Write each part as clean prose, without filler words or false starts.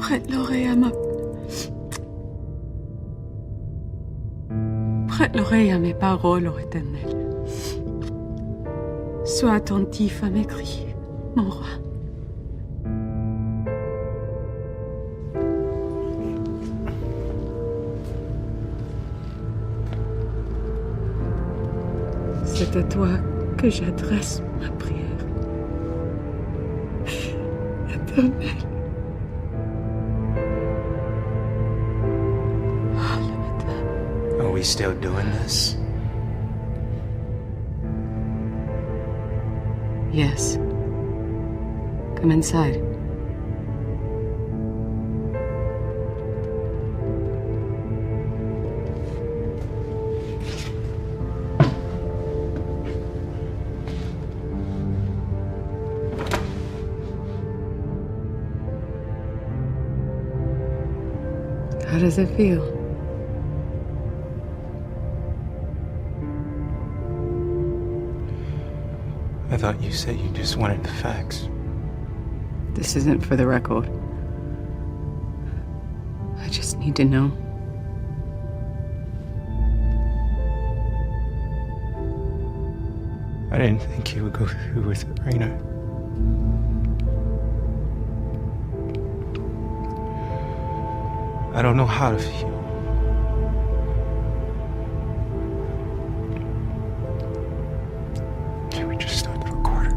Prête l'oreille à mes paroles, ô Éternel. Sois attentif à mes cris, mon roi. C'est à toi que j'adresse ma prière. Éternel. Are we still doing this? Yes. Come inside. How does it feel? I thought you said you just wanted the facts. This isn't for the record. I just need to know. I didn't think you would go through with it, Raina. I don't know how to feel. Can we just start the recorder?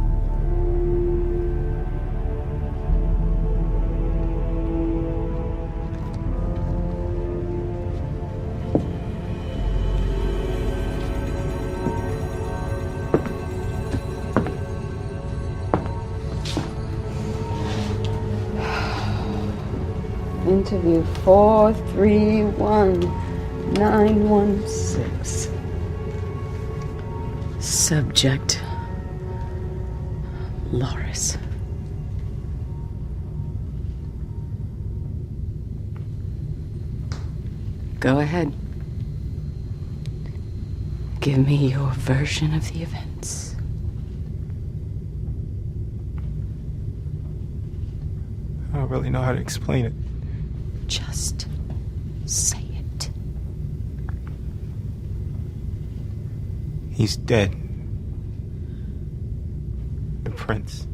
Interview 431916. Subject Loris. Go ahead. Give me your version of the events. I don't really know how to explain it. Just say it. He's dead. The prince.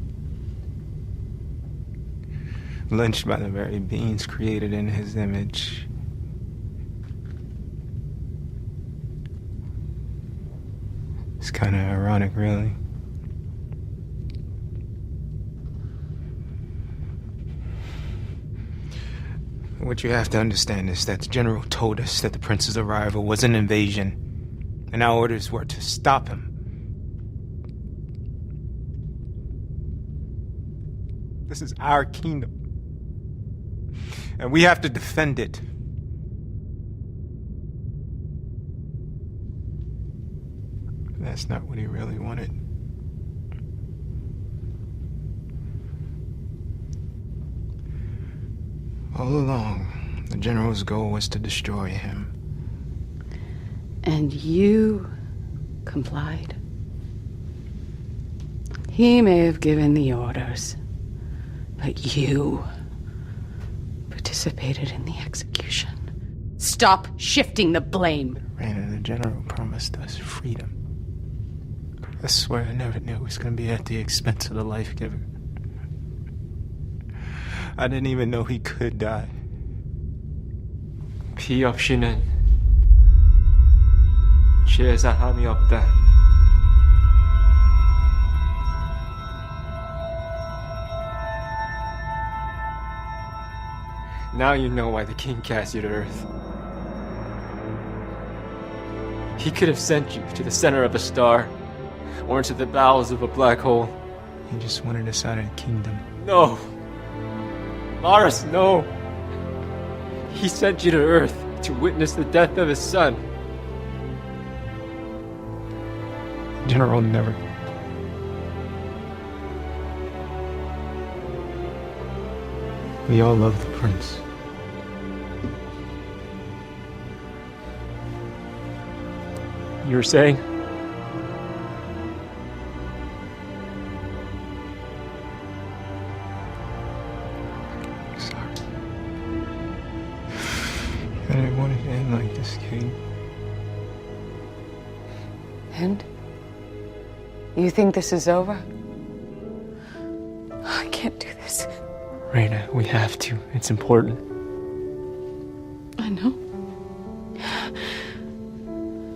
Lynched by the very beings created in his image. It's kind of ironic, really. What you have to understand is that the general told us that the prince's arrival was an invasion, and our orders were to stop him. This is our kingdom, and we have to defend it. That's not what he really wanted. All along, the general's goal was to destroy him. And you complied. He may have given the orders, but you participated in the execution. Stop shifting the blame. Raina, the general promised us freedom. I swear I never knew it was going to be at the expense of the life giver. I didn't even know he could die. 피 없이는 죄사함이 없다. Now you know why the king cast you to Earth. He could have sent you to the center of a star, or into the bowels of a black hole. He just wanted us out of the kingdom. No! Loris, no! He sent you to Earth to witness the death of his son. General never. We all love the prince. You were saying? Sorry. I didn't want it to end like this, Kate. And? You think this is over? I can't do this. Raina, we have to. It's important. I know.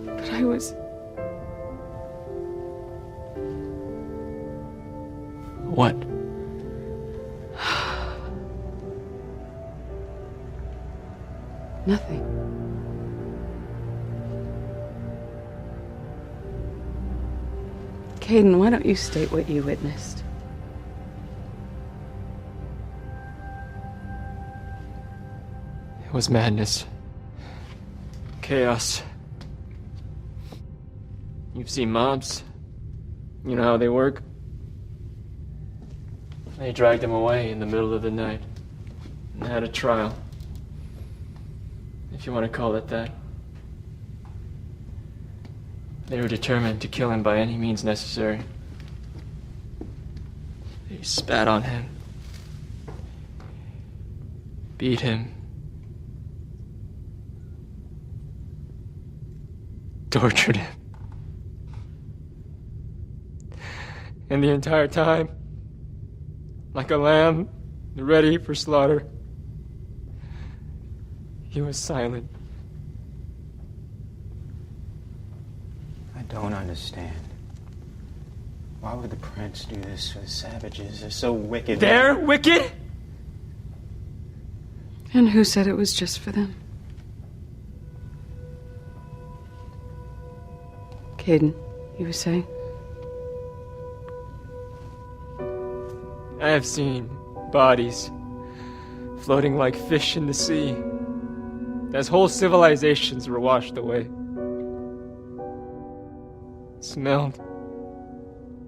But I was... What? Nothing. Caden, why don't you state what you witnessed? It was madness. Chaos. You've seen mobs. You know how they work? They dragged him away in the middle of the night and had a trial. If you want to call it that. They were determined to kill him by any means necessary. They spat on him, beat him, tortured him. And the entire time, like a lamb ready for slaughter, he was silent. I don't understand. Why would the prince do this to the savages? They're so wicked. They're wicked? And who said it was just for them? Caden, you were saying? I have seen bodies floating like fish in the sea as whole civilizations were washed away. Smelled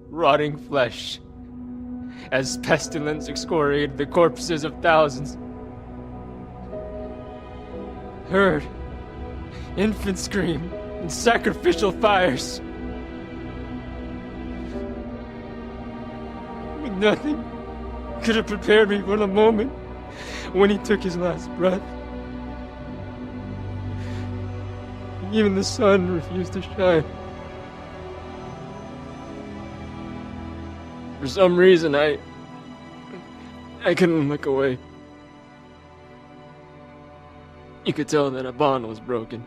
rotting flesh as pestilence excoriated the corpses of thousands. Heard infants scream in sacrificial fires. But nothing could have prepared me for the moment when he took his last breath. Even the sun refused to shine. For some reason, I couldn't look away. You could tell that a bond was broken.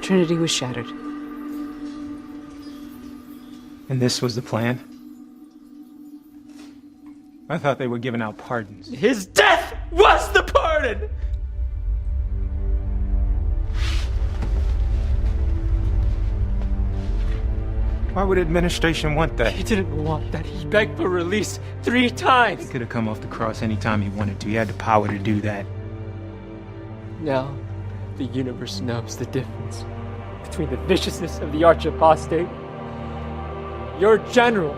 Trinity was shattered. And this was the plan? I thought they were giving out pardons. His death was the pardon! Why would administration want that? He didn't want that. He begged for release 3 times. He could have come off the cross anytime he wanted to. He had the power to do that. Now, the universe knows the difference between the viciousness of the arch-apostate, your general,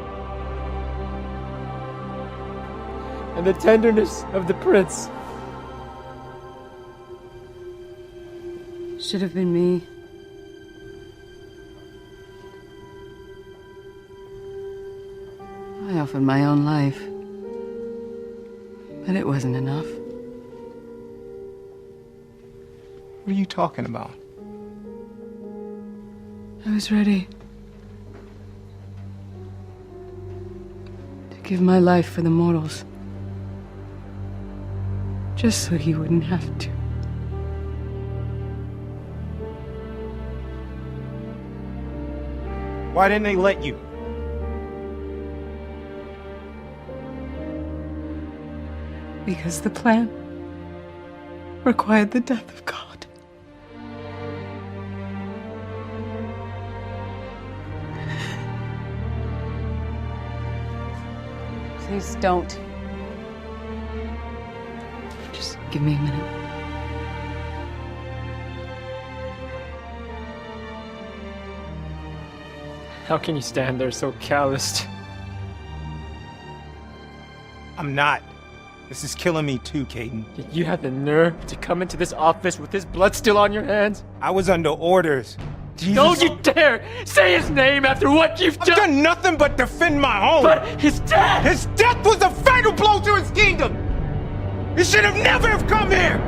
and the tenderness of the prince. Should have been me. I offered my own life. But it wasn't enough. What are you talking about? I was ready to give my life for the mortals. Just so he wouldn't have to. Why didn't they let you? Because the plan required the death of God. Please don't. Just give me a minute. How can you stand there so calloused? I'm not. This is killing me too, Caden. Yet you had the nerve to come into this office with his blood still on your hands? I was under orders. Jesus. Don't you dare say his name after what you've I've done nothing but defend my home. But his death! His death was a fatal blow to his kingdom! You should have never have come here!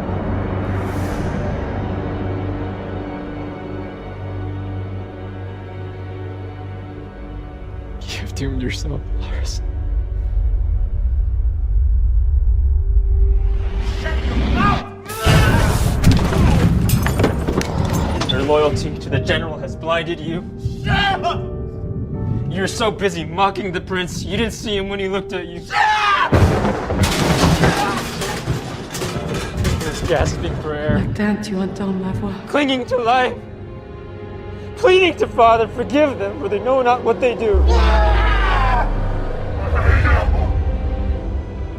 You've doomed yourself, Lars. Your loyalty to the general has blinded you. You're so busy mocking the prince, you didn't see him when he looked at you. He was gasping for air, Martin, tu entends ma voix? clinging to life, pleading to Father, forgive them, for they know not what they do.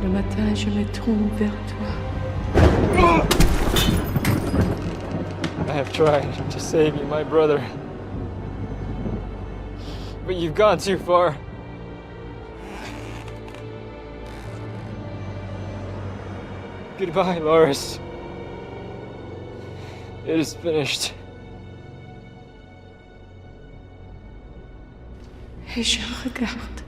Le matin, je me tourne vers toi. I have tried to save you, my brother. But you've gone too far. Goodbye, Lars. It is finished. Et je regarde.